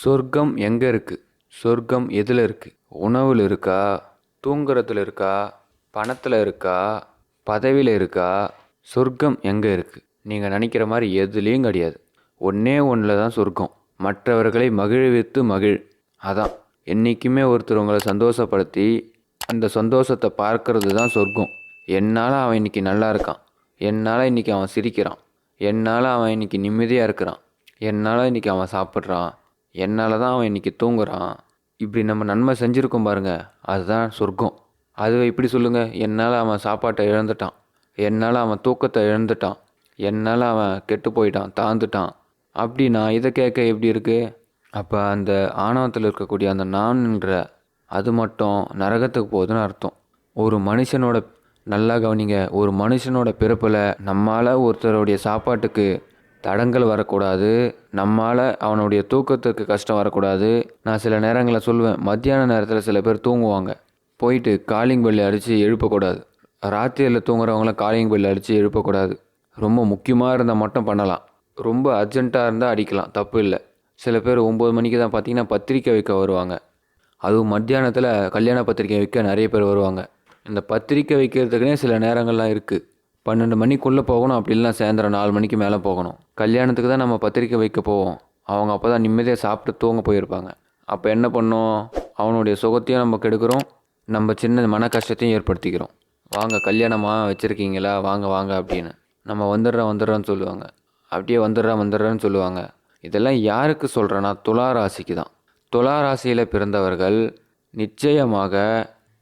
சொர்க்கம் எங்கே இருக்குது? சொர்க்கம் எதில் இருக்குது? உணவில் இருக்கா? தூங்குறதுல இருக்கா? பணத்தில் இருக்கா? பதவியில் இருக்கா? சொர்க்கம் எங்கே இருக்குது? நீங்கள் நினைக்கிற மாதிரி எதுலேயும் கிடையாது. ஒன்றே ஒன்றில் தான் சொர்க்கம். மற்றவர்களை மகிழ்வித்து மகிழ். அதான் என்றைக்குமே ஒருத்தர் உங்களை சந்தோஷப்படுத்தி அந்த சந்தோஷத்தை பார்க்கறது தான் சொர்க்கம். என்னால் அவன் இன்றைக்கி நல்லா இருக்கான், என்னால் இன்றைக்கி அவன் சிரிக்கிறான், என்னால் அவன் இன்றைக்கி நிம்மதியாக இருக்கிறான், என்னால் இன்றைக்கி அவன் சாப்பிட்றான், என்னால் தான் அவன் இன்றைக்கி தூங்குறான். இப்படி நம்ம நன்மை செஞ்சுருக்கோம் பாருங்கள், அதுதான் சொர்க்கம். அதுவை இப்படி சொல்லுங்கள், என்னால் அவன் சாப்பாட்டை இழந்துட்டான், என்னால் அவன் தூக்கத்தை இழந்துட்டான், என்னால் அவன் கெட்டு போயிட்டான், தாழ்ந்துட்டான் அப்படின்னா இதை கேட்க எப்படி இருக்குது? அப்போ அந்த ஆணவத்தில் இருக்கக்கூடிய அந்த நான்ன்ற அது மட்டும் நரகத்துக்கு போகுதுன்னு அர்த்தம். ஒரு மனுஷனோட நல்லா கவனிங்க, ஒரு மனுஷனோட பிறப்பில் நம்மால் ஒருத்தருடைய சாப்பாட்டுக்கு தடங்கள் வரக்கூடாது, நம்மால் அவனுடைய தூக்கத்துக்கு கஷ்டம் வரக்கூடாது. நான் சில நேரங்களில் சொல்லுவேன், மத்தியான நேரத்தில் சில பேர் தூங்குவாங்க, போயிட்டு காலிங் பெல் அடித்து எழுப்பக்கூடாது. ராத்திரியில் தூங்குறவங்களாம் காலிங் பெல் அடித்து எழுப்பக்கூடாது. ரொம்ப முக்கியமாக இருந்தால் மட்டும் பண்ணலாம், ரொம்ப அர்ஜென்ட்டாக இருந்தால் அடிக்கலாம், தப்பு இல்லை. சில பேர் 9 மணிக்கு தான் பார்த்திங்கன்னா பத்திரிக்கை வைக்க வருவாங்க. அதுவும் மத்தியானத்தில் கல்யாண பத்திரிக்கை வைக்க நிறைய பேர் வருவாங்க. இந்த பத்திரிக்கை வைக்கிறதுக்குனே சில நேரங்கள்லாம் இருக்குது. 12 மணிக்குள்ளே போகணும், அப்படி இல்லைனா சாயந்தரம் 4 மணிக்கு மேலே போகணும். கல்யாணத்துக்கு தான் நம்ம பத்திரிக்கை வைக்க போவோம். அவங்க அப்போ தான் நிம்மதியாக சாப்பிட்டு தூங்க போயிருப்பாங்க. அப்போ என்ன பண்ணோம்? அவனுடைய சுகத்தையும் நம்ம கெடுக்கிறோம், நம்ம சின்ன மன கஷ்டத்தையும் ஏற்படுத்திக்கிறோம். வாங்க கல்யாணமாக வச்சுருக்கீங்களா, வாங்க வாங்க அப்படின்னு நம்ம வந்துடுறோன்னு சொல்லுவாங்க. அப்படியே வந்துடுறேன்னு சொல்லுவாங்க. இதெல்லாம் யாருக்கு சொல்கிறேன்னா துலா ராசிக்கு தான். துலா ராசியில் பிறந்தவர்கள் நிச்சயமாக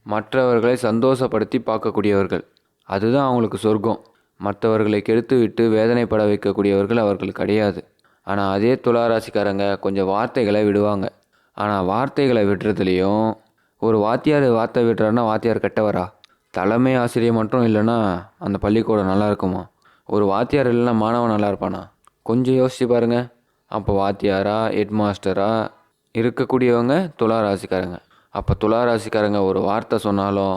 மற்றவர்களை சந்தோஷப்படுத்தி பார்க்கக்கூடியவர்கள். அதுதான் அவங்களுக்கு சொர்க்கம். மற்றவர்களை கெடுத்து விட்டு வேதனைப்பட வைக்கக்கூடியவர்கள் அவர்கள் கிடையாது. ஆனால் அதே துலா ராசிக்காரங்க கொஞ்சம் வார்த்தைகளை விடுவாங்க. ஆனால் வார்த்தைகளை விடுறதுலேயும் ஒரு வாத்தியார் வார்த்தை விடுறாருன்னா வாத்தியார் கெட்டவரா? தலைமை ஆசிரியர் மட்டும் இல்லைன்னா அந்த பள்ளிக்கூடம் நல்லா இருக்குமா? ஒரு வாத்தியார் இல்லைன்னா மாணவன் நல்லா இருப்பானா? கொஞ்சம் யோசிச்சு பாருங்கள். அப்போ வாத்தியாரா ஹெட் மாஸ்டரா இருக்கக்கூடியவங்க துலா ராசிக்காரங்க. அப்போ துலா ராசிக்காரங்க ஒரு வார்த்தை சொன்னாலும்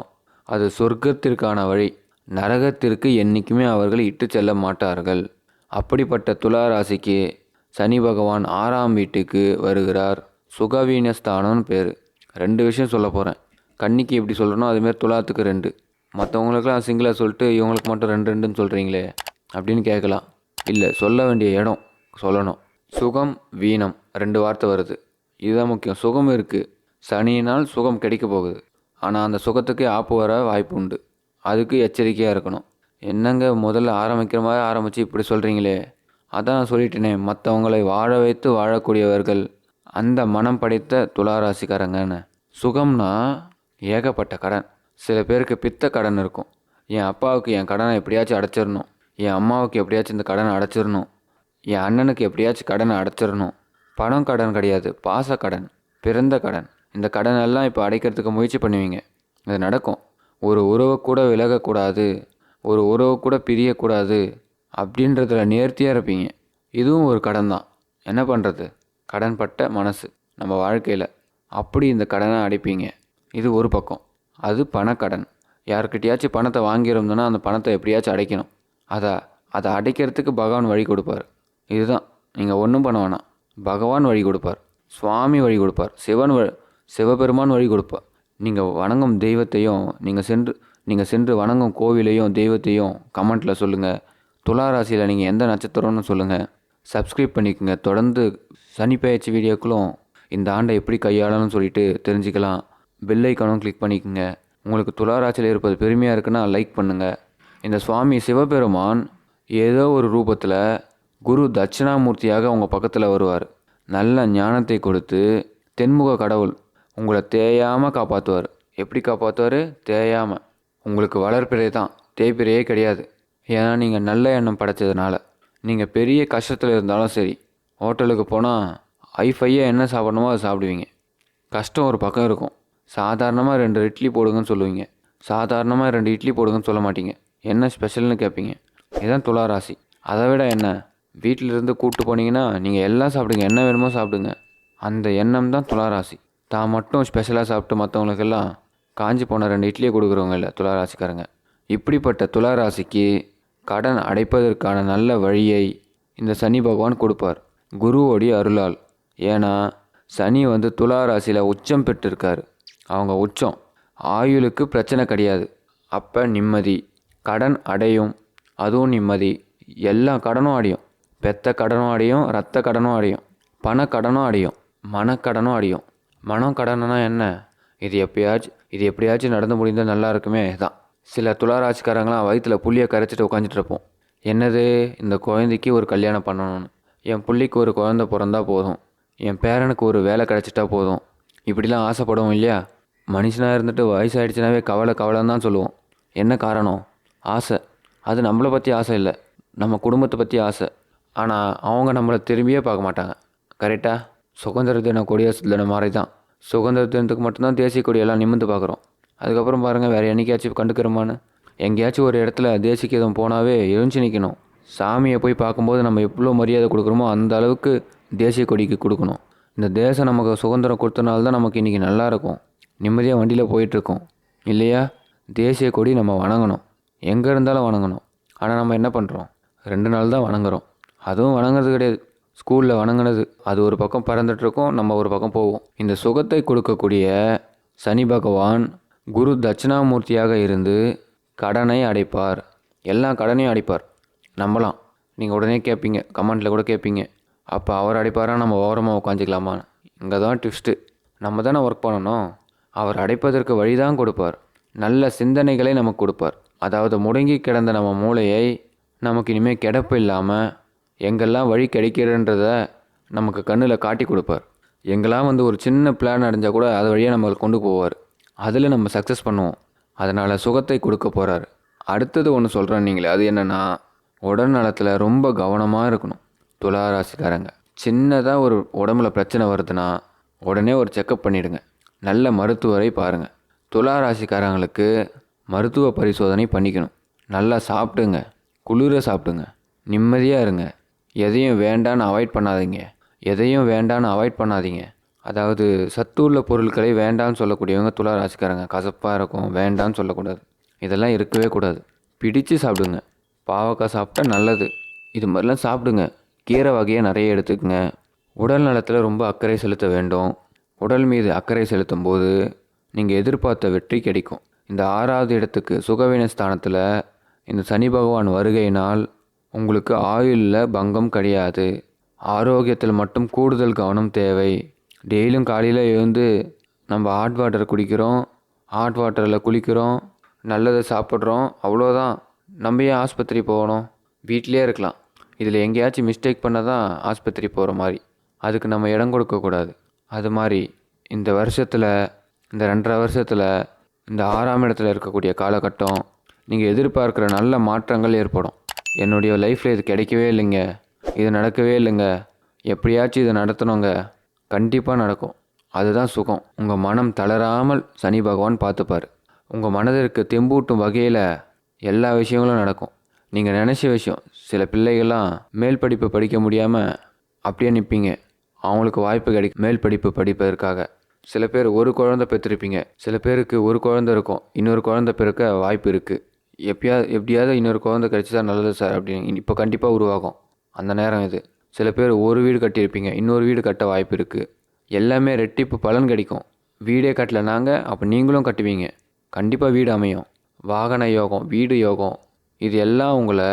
அது சொர்க்கத்திற்கான வழி, நரகத்திற்கு என்றைக்குமே அவர்கள் இட்டு செல்ல மாட்டார்கள். அப்படிப்பட்ட துலா ராசிக்கு சனி பகவான் 6ஆம் வீட்டுக்கு வருகிறார். சுகவீனஸ்தானம்னு பேர். 2 விஷயம் சொல்ல போகிறேன். கன்னிக்கு எப்படி சொல்கிறனோ அதுமாரி துலாத்துக்கு 2. மற்றவங்களுக்குலாம் சிங்கிளாக சொல்லிட்டு இவங்களுக்கு மட்டும் 2 சொல்கிறீங்களே அப்படின்னு கேட்கலாம். இல்லை, சொல்ல வேண்டிய இடம் சொல்லணும். சுகம் வீணம் 2 வார்த்தை வருது, இதுதான் முக்கியம். சுகம் இருக்குது, சனியினால் சுகம் கிடைக்க போகுது. ஆனால் அந்த சுகத்துக்கே ஆப்பு வர வாய்ப்பு உண்டு. அதுக்கு எச்சரிக்கையாக இருக்கணும். என்னங்க முதல்ல ஆரம்பிக்கிற மாதிரி ஆரம்பித்து இப்படி சொல்கிறீங்களே? அதான் நான் சொல்லிட்டேனே, மற்றவங்களை வாழ வைத்து வாழக்கூடியவர்கள் அந்த மனம் படைத்த துளாராசிக்காரங்கன்னு. சுகம்னா ஏகப்பட்ட கடன். சில பேருக்கு பித்த கடன் இருக்கும். என் அப்பாவுக்கு என் கடனை எப்படியாச்சும் அடைச்சிடணும், என் அம்மாவுக்கு எப்படியாச்சும் இந்த கடனை அடைச்சிடணும், என் அண்ணனுக்கு எப்படியாச்சும் கடனை அடைச்சிடணும். பணம் கடன் கிடையாது, பாச கடன், பிறந்த கடன். இந்த கடனெல்லாம் இப்போ அடைக்கிறதுக்கு முயற்சி பண்ணுவீங்க, இது நடக்கும். ஒரு உறவை கூட விலகக்கூடாது, ஒரு உறவு கூட பிரியக்கூடாது அப்படின்றதுல நேர்த்தியாக இருப்பீங்க. இதுவும் ஒரு கடன் தான். என்ன பண்ணுறது? கடன்பட்ட மனசு நம்ம வாழ்க்கையில். அப்படி இந்த கடனை அடைப்பீங்க. இது ஒரு பக்கம். அது பணக்கடன். யாருக்கிட்டையாச்சும் பணத்தை வாங்கியிருந்தோன்னா அந்த பணத்தை எப்படியாச்சும் அடைக்கணும். அதை அடைக்கிறதுக்கு பகவான் வழி கொடுப்பார். இதுதான், நீங்கள் ஒன்றும் பண்ண வேணாம், பகவான் வழி கொடுப்பார், சுவாமி வழி கொடுப்பார், சிவபெருமான் வழி கொடுப்பார். நீங்கள் வணங்கும் தெய்வத்தையும் நீங்கள் சென்று வணங்கும் கோவிலையும் தெய்வத்தையும் கமெண்ட்டில் சொல்லுங்கள். துளாராசியில் நீங்கள் எந்த நட்சத்திரம்னு சொல்லுங்கள். சப்ஸ்கிரைப் பண்ணிக்கோங்க. தொடர்ந்து சனி பெயர்ச்சி வீடியோக்களும் இந்த ஆண்டை எப்படி கையாளணும்னு சொல்லிட்டு தெரிஞ்சுக்கலாம். பெல் ஐக்கானும் கிளிக் பண்ணிக்கோங்க. உங்களுக்கு துளாராசியில் இருப்பது பெருமையாக இருக்குன்னா லைக் பண்ணுங்கள். இந்த சுவாமி சிவபெருமான் ஏதோ ஒரு ரூபத்தில் குரு தட்சிணாமூர்த்தியாக உங்கள் பக்கத்தில் வருவார். நல்ல ஞானத்தை கொடுத்து தென்முக கடவுள் உங்களை தேயாமல் காப்பாற்றுவார். எப்படி காப்பாற்றுவார்? தேயாமல். உங்களுக்கு வளர்ப்பிறை தான், தேய்பிறையே கிடையாது. ஏன்னா நீங்கள் நல்ல எண்ணம் படைச்சதுனால. நீங்கள் பெரிய கஷ்டத்தில் இருந்தாலும் சரி, ஹோட்டலுக்கு போனால் ஐஃபையாக என்ன சாப்பிடணுமோ அதை சாப்பிடுவீங்க. கஷ்டம் ஒரு பக்கம் இருக்கும். சாதாரணமாக 2 இட்லி போடுங்கன்னு சொல்லுவீங்க, சாதாரணமாக 2 இட்லி போடுங்கன்னு சொல்ல மாட்டீங்க. என்ன ஸ்பெஷல்னு கேட்பீங்க. இதுதான் துளாராசி. அதை விட என்ன, வீட்டிலிருந்து கூப்பிட்டு போனீங்கன்னா நீங்கள் எல்லாம் சாப்பிடுங்க, என்ன வேணுமோ சாப்பிடுங்க. அந்த எண்ணம் தான் துளாராசி. தான் மட்டும் ஸ்பெஷலாக சாப்பிட்டு மற்றவங்களுக்கெல்லாம் காஞ்சி போன 2 இட்லியை கொடுக்குறவங்க இல்லை துளாராசிக்காரங்க. இப்படிப்பட்ட துளாராசிக்கு கடன் அடைப்பதற்கான நல்ல வழியை இந்த சனி பகவான் கொடுப்பார், குருவோடைய அருளால். ஏன்னா சனி வந்து துலா ராசியில் உச்சம் பெற்றிருக்காரு. அவங்க உச்சம். ஆயுளுக்கு பிரச்சனை கிடையாது. அப்போ நிம்மதி. கடன் அடையும், அதுவும் நிம்மதி. எல்லா கடனும் அடையும். பெத்த கடனும் அடையும், ரத்த கடனும் அடையும், பணக்கடனும் அடையும், மனக்கடனும் அடையும். மனம் கடனுனா என்ன? இது எப்படியாச்சும் நடந்து முடிந்தால் நல்லா இருக்குமே தான். சில துளாராசிக்காரங்களாம் வயிற்றில் புள்ளியை கரைச்சிட்டு உட்காந்துட்டு இருப்போம். என்னது, இந்த குழந்தைக்கு ஒரு கல்யாணம் பண்ணணும்னு, என் புள்ளிக்கு ஒரு குழந்தை பிறந்தா போதும், என் பேரனுக்கு ஒரு வேலை கிடச்சிட்டா போதும், இப்படிலாம் ஆசைப்படுவோம் இல்லையா? மனுஷனாக இருந்துட்டு வயசாகிடுச்சுனாவே கவலைன்னு தான் சொல்லுவோம். என்ன காரணம்? ஆசை. அது நம்மளை பற்றி ஆசை இல்லை, நம்ம குடும்பத்தை பற்றி ஆசை. ஆனால் அவங்க நம்மளை திரும்பியே பார்க்க மாட்டாங்க. கரெக்டாக? சுதந்திர தின கொடியரசு தினம் மாதிரி தான். சுதந்திர தினத்துக்கு மட்டும்தான் தேசிய கொடியெல்லாம் நிமிர்ந்து பார்க்குறோம். அதுக்கப்புறம் பாருங்கள், வேறு என்னைக்காச்சும் கண்டுக்கிறோமான்னு? எங்கேயாச்சும் ஒரு இடத்துல தேசிய கீதம் போனாவே எழுஞ்சி நிற்கணும். சாமியை போய் பார்க்கும்போது நம்ம எவ்வளோ மரியாதை கொடுக்குறோமோ அந்த அளவுக்கு தேசிய கொடிக்கு கொடுக்கணும். இந்த தேசம் நமக்கு சுதந்திரம் கொடுத்தனால தான் நமக்கு இன்றைக்கி நல்லாயிருக்கும், நிம்மதியாக வண்டியில் போயிட்டுருக்கோம் இல்லையா? தேசிய கொடி நம்ம வணங்கணும், எங்கே இருந்தாலும் வணங்கணும். ஆனால் நம்ம என்ன பண்ணுறோம்? 2 நாள் தான் வணங்குறோம். அதுவும் வணங்குறது கிடையாது. ஸ்கூலில் வணங்கினது அது ஒரு பக்கம் பறந்துட்டுருக்கோம், நம்ம ஒரு பக்கம் போவோம். இந்த சுகத்தை கொடுக்கக்கூடிய சனி பகவான் குரு தட்சிணாமூர்த்தியாக இருந்து கடனை அடைப்பார். எல்லா கடனையும் அடைப்பார். நம்பலாம். நீங்கள் உடனே கேட்பீங்க, கமெண்ட்டில் கூட கேட்பீங்க, அப்போ அவர் அடைப்பாரா, நம்ம ஓரமாக உட்காந்துக்கலாமா? இங்கே தான் ட்விஸ்ட்டு. நம்ம தானே ஒர்க் பண்ணணும். அவர் அடைப்பதற்கு வழி தான் கொடுப்பார். நல்ல சிந்தனைகளை நமக்கு கொடுப்பார். அதாவது முடங்கி கிடந்த நம்ம மூளையை நமக்கு இனிமேல் கிடப்பு இல்லாமல் எங்கெல்லாம் வழி கிடைக்கிறன்றத நமக்கு கண்ணில் காட்டி கொடுப்பார். எங்கெல்லாம் வந்து ஒரு சின்ன பிளான் அடைஞ்சால் கூட அது வழியாக நம்மளை கொண்டு போவார். அதில் நம்ம சக்ஸஸ் பண்ணுவோம். அதனால் சுகத்தை கொடுக்க போகிறாரு. அடுத்தது ஒன்று சொல்கிறேன் நீங்களே, அது என்னென்னா, உடல் நலத்தில் ரொம்ப கவனமாக இருக்கணும். துளாராசிக்காரங்க சின்னதாக ஒரு உடம்புல பிரச்சனை வருதுன்னா உடனே ஒரு செக்கப் பண்ணிவிடுங்க. நல்ல மருத்துவரை பாருங்கள். துளாராசிக்காரங்களுக்கு மருத்துவ பரிசோதனை பண்ணிக்கணும். நல்லா சாப்பிடுங்க, குளிர சாப்பிடுங்க, நிம்மதியாக இருங்க. எதையும் வேண்டான்னு அவாய்ட் பண்ணாதீங்க. அதாவது சத்துள்ள பொருட்களை வேண்டான்னு சொல்லக்கூடியவங்க துளாராசிக்காரங்க. கசப்பாக இருக்கும், வேண்டான்னு சொல்லக்கூடாது. இதெல்லாம் இருக்கவே கூடாது. பிடிச்சு சாப்பிடுங்க. பாவக்காய் சாப்பிட்டா நல்லது. இது மாதிரிலாம் சாப்பிடுங்க. கீரை வகையை நிறைய எடுத்துக்கங்க. உடல் நலத்தில் ரொம்ப அக்கறை செலுத்த வேண்டும். உடல் மீது அக்கறை செலுத்தும் போது நீங்கள் எதிர்பார்த்த வெற்றி கிடைக்கும். இந்த 6வது இடத்துக்கு சுகவீன ஸ்தானத்தில் இந்த சனி பகவான் வருகையினால் உங்களுக்கு ஆயுளில் பங்கம் கிடையாது. ஆரோக்கியத்தில் மட்டும் கூடுதல் கவனம் தேவை. டெய்லியும் காலையில் எழுந்து நம்ம ஹாட் வாட்டர் குடிக்கிறோம், ஹாட் வாட்டரில் குளிக்கிறோம், நல்லதை சாப்பிட்றோம், அவ்வளோதான். நம்ம ஏன் ஆஸ்பத்திரி போகணும்? வீட்டிலே இருக்கலாம். இதில் எங்கேயாச்சும் மிஸ்டேக் பண்ண தான் ஆஸ்பத்திரி போகிற மாதிரி. அதுக்கு நம்ம இடம் கொடுக்கக்கூடாது. அது மாதிரி இந்த வருஷத்தில், இந்த 2.5 வருஷத்தில், இந்த 6ஆம் இடத்துல இருக்கக்கூடிய காலகட்டம் நீங்கள் எதிர்பார்க்குற நல்ல மாற்றங்கள் ஏற்படும். என்னுடைய லைஃப்பில் இது கிடைக்கவே இல்லைங்க, இது நடக்கவே இல்லைங்க, எப்படியாச்சும் இதை நடத்தணுங்க, கண்டிப்பாக நடக்கும். அதுதான் சுகம். உங்கள் மனம் தளராமல் சனி பகவான் பார்த்துப்பார். உங்கள் மனதிற்கு தெம்பூட்டும் வகையில் எல்லா விஷயங்களும் நடக்கும். நீங்கள் நினச்ச விஷயம். சில பிள்ளைகள்லாம் மேல் படிப்பு படிக்க முடியாமல் அப்படியே நிற்பீங்க. அவங்களுக்கு வாய்ப்பு கிடைக்கும் மேல் படிப்பு படிப்பதற்காக. சில பேர் ஒரு குழந்தை பெற்றிருப்பீங்க, சில பேருக்கு ஒரு குழந்தை இருக்கும், இன்னொரு குழந்தை பிறக்க வாய்ப்பு இருக்குது. எப்படியாவது இன்னொரு குழந்தை கிடைச்சிதான் நல்லது சார் அப்படின்னு இப்போ கண்டிப்பாக உருவாகும் அந்த நேரம் இது. சில பேர் ஒரு வீடு கட்டியிருப்பீங்க, இன்னொரு வீடு கட்ட வாய்ப்பு இருக்குது. எல்லாமே ரெட்டிப்பு பலன் கிடைக்கும். வீடே கட்டலைனாங்க அப்போ நீங்களும் கட்டுவீங்க, கண்டிப்பாக வீடு அமையும். வாகன யோகம், வீடு யோகம், இது எல்லாம் உங்களை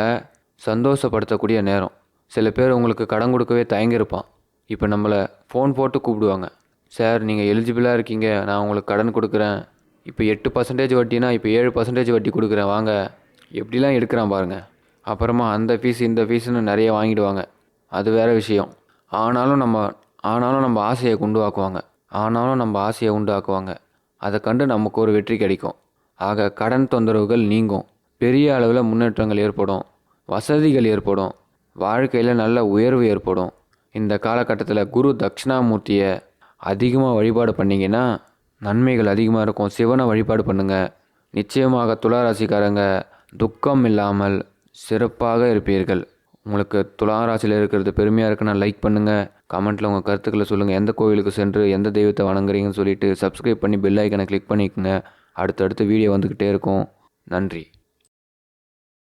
சந்தோஷப்படுத்தக்கூடிய நேரம். சில பேர் உங்களுக்கு கடன் கொடுக்கவே தயங்கியிருப்பான். இப்போ நம்மளை ஃபோன் போட்டு கூப்பிடுவாங்க, சார் நீங்கள் எலிஜிபிளாக இருக்கீங்க, நான் உங்களுக்கு கடன் கொடுக்குறேன், இப்போ 8% வட்டினா இப்போ 7% வட்டி கொடுக்குறேன் வாங்க, எப்படிலாம் எடுக்கிறான் பாருங்கள். அப்புறமா அந்த ஃபீஸ் இந்த ஃபீஸுன்னு நிறைய வாங்கிடுவாங்க. அது வேறு விஷயம். ஆனாலும் நம்ம ஆசையை உண்டாக்குவாங்க. அதை கண்டு நமக்கு ஒரு வெற்றி கிடைக்கும். ஆக கடன் தொந்தரவுகள் நீங்கும். பெரிய அளவில் முன்னேற்றங்கள் ஏற்படும், வசதிகள் ஏற்படும், வாழ்க்கையில் நல்ல உயர்வு ஏற்படும். இந்த காலகட்டத்தில் குரு தட்சிணாமூர்த்தியை அதிகமாக வழிபாடு பண்ணிங்கன்னா நன்மைகள் அதிகமாக இருக்கும். சிவனை வழிபாடு பண்ணுங்கள். நிச்சயமாக துளாராசிக்காரங்க துக்கம் இல்லாமல் சிறப்பாக இருப்பீர்கள். உங்களுக்கு துளாராசியில் இருக்கிறது பெருமையாக இருக்குன்னா லைக் பண்ணுங்கள், கமெண்ட்டில் உங்கள் கருத்துக்களை சொல்லுங்கள். எந்த கோவிலுக்கு சென்று எந்த தெய்வத்தை வணங்குறீங்கன்னு சொல்லிவிட்டு சப்ஸ்கிரைப் பண்ணி பெல் ஐக்கனை கிளிக் பண்ணிக்கோங்க. அடுத்தடுத்து வீடியோ வந்துக்கிட்டே இருக்கும். நன்றி.